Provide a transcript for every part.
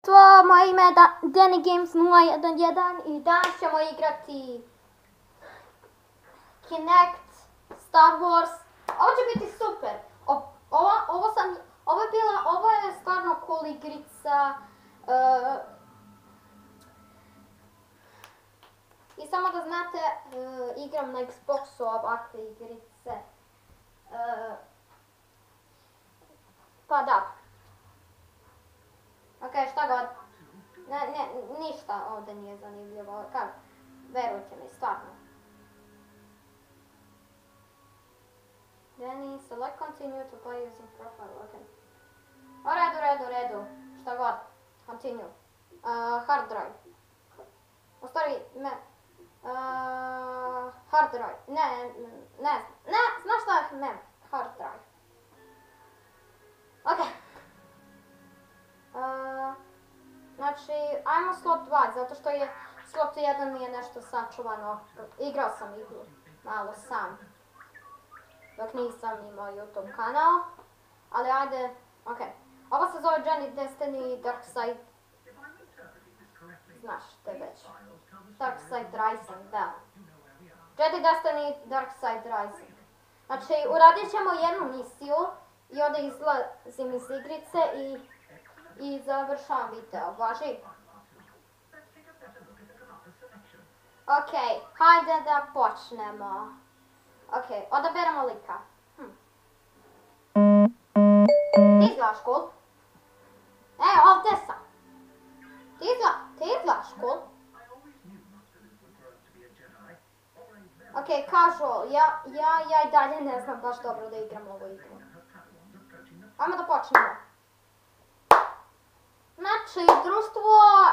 Moje ime je Danny Games 011 i danas ćemo igrati Kinect Star Wars. Ovo će biti super. Ovo je stvarno cool igrica. I samo da znate, igram na Xboxu ovakve igrice. Pa da. Ok, šta god. Ništa ovdje nije zanimljivo. Verujte mi, stvarno. Then select continue to play using profile, ok. U redu. Šta god. Continue. Hard drive. U stvari, hard drive. Znaš šta? Ne, hard drive. Ok. Znači, ajmo slot 2, zato što je slot 1 nije nešto sačuvano. Igrao sam igru, malo sam. Dok nisam imao YouTube kanal. Ali ajde, ok. Ovo se zove Jedi Destiny Dark Side. Znaš te već. Dark Side Rising, da. Jedi Destiny Dark Side Rising. Znači, uradit ćemo jednu misiju i onda izlazim iz igrice i završavam video, važi? Ok, hajde da počnemo. Ok, odaberemo lika. Ti izgledaš cool. Ovdje sam. Ti izgledaš cool. Ok, casual, ja i dalje ne znam baš dobro da igram ovu igru. Ajmo da počnemo. Znači, društvo,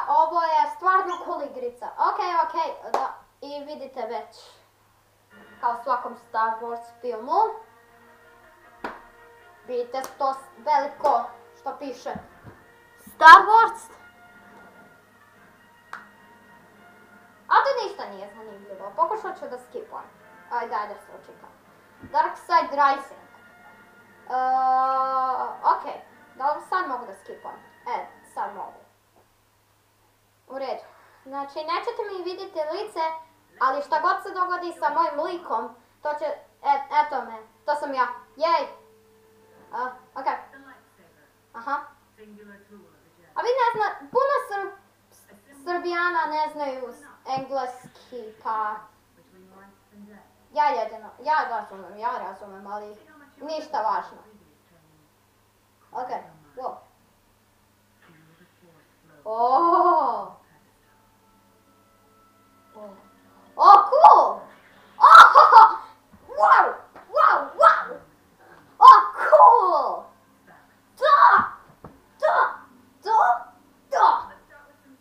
ovo je stvarno cool igrica. Ok, da, i vidite već, kao u svakom Star Wars filmu, vidite to veliko što piše Star Wars. A to ništa nije zanimljivo, pokušat ću da skipujem. Ajde se očitam. Dark Side Rising. Ok, da li sad mogu da skipujem? Sad mogu. U redu. Znači, nećete mi vidjeti lice, ali šta god se dogodi sa mojim likom, to će, eto me, to sam ja. Jej! Ok. Aha. A vi ne znate, puno Srbijana ne znaju engleski, pa... Ja razumem, ali ništa važno. Ok, wow. Oh, cool! Wow! Oh, cool! Da!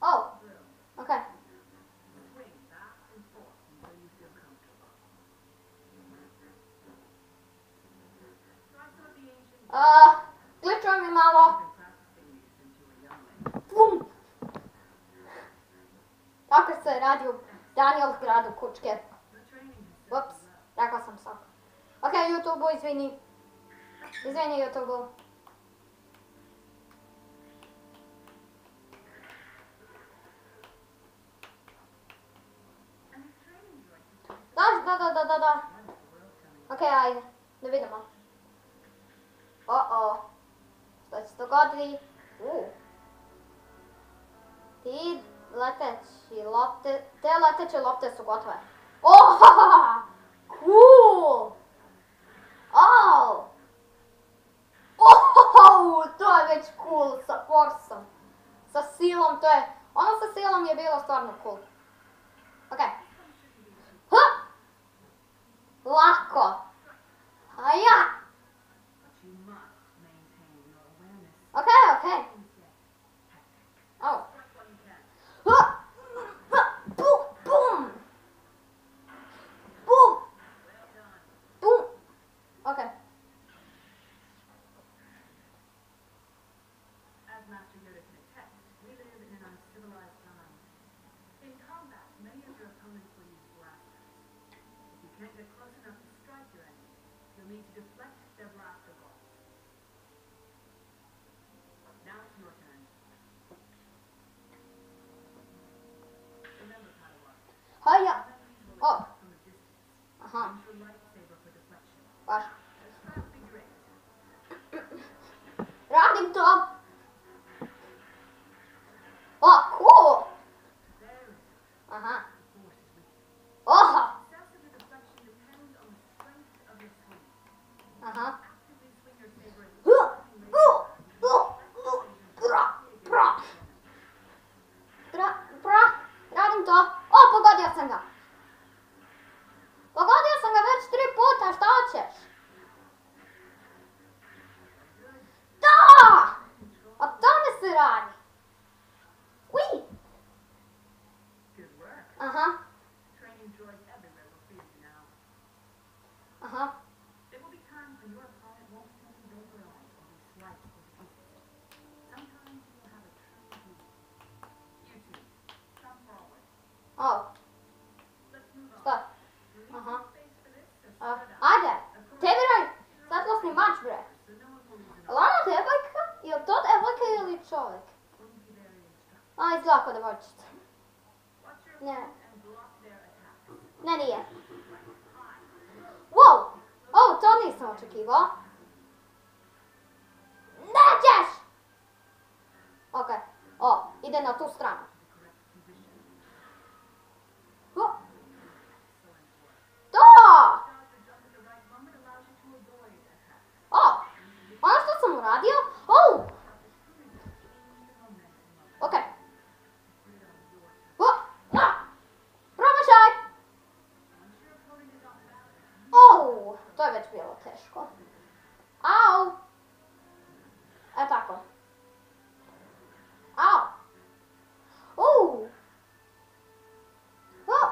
Oh, okay. Glitchuje mi malo. Bum! Tako se radi u Danielsgradu, kučke. Ups, rekao sam sad. Ok, YouTube-u, izvini. Izvini, YouTube-u. Da. Ok, ajde, da vidimo. Što će se dogoditi? Te leteće lopte su gotove. Cool! To je već cool sa forsom. Sa silom, ono sa silom je bilo stvarno cool. Ok. Lako. Ok. Boom! Ok. Can't get close enough to strike your enemy. You'll need to deflect Baš. Radim to. O, cool. Aha. Oha. Aha. Radim to. O, pogodio sam ga. Pogodio sam ga već 3 puta, šta hoćeš? Da! O tome se radi. Ui! Aha. Aha. O. Šta? Aha. Ajde, tebi radi svetlosni mač, bre. Jel ona devojka? Jel to devojka ili čovjek? A, izgleda kao devojčica. Ne. Ne, nije. Wow! O, to nisam očekivao. Nećeš! Ok. O, ide na tu stranu. Da! O! Ono što sam uradio? O! Ok. Promašaj! O! To je već bilo teško. Au! E tako. Au! Uuu! Bum!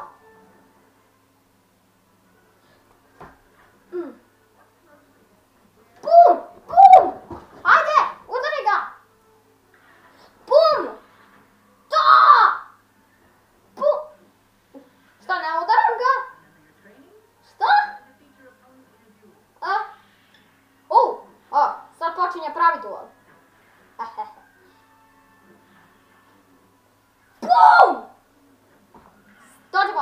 Bum! Ajde! Udari ga! Bum! Da! Bum! Šta, ne udaram ga? Šta? Sad počinje pravi duel. Bum! Dođi go!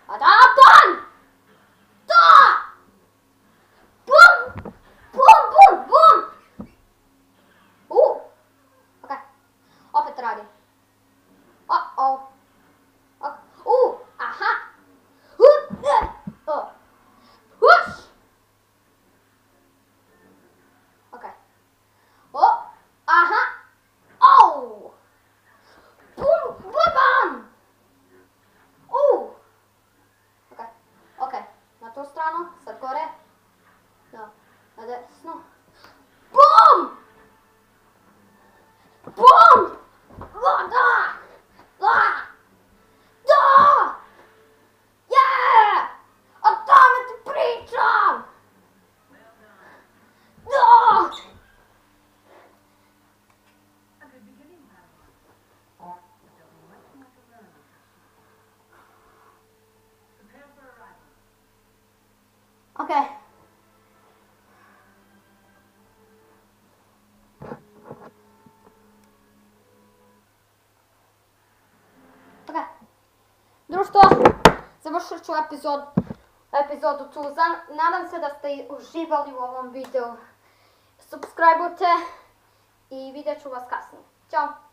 A da, ban! Da! Bum! Bum, bum, bum! Ok. Opet radi. Uh-oh. Aha! Huš! Ok. Aha! Oh! Bum, bam! Ok. Ok. Na tu stranu, sad gore. Da. Na desno. Bum! Bum! Da! Da! Da! Yeah! O tome ti pričam! Da! Ok. Društvo, završit ću epizodu tu. Nadam se da ste uživali u ovom videu. Subscribeujte i vidjet ću vas kasnije. Ćao!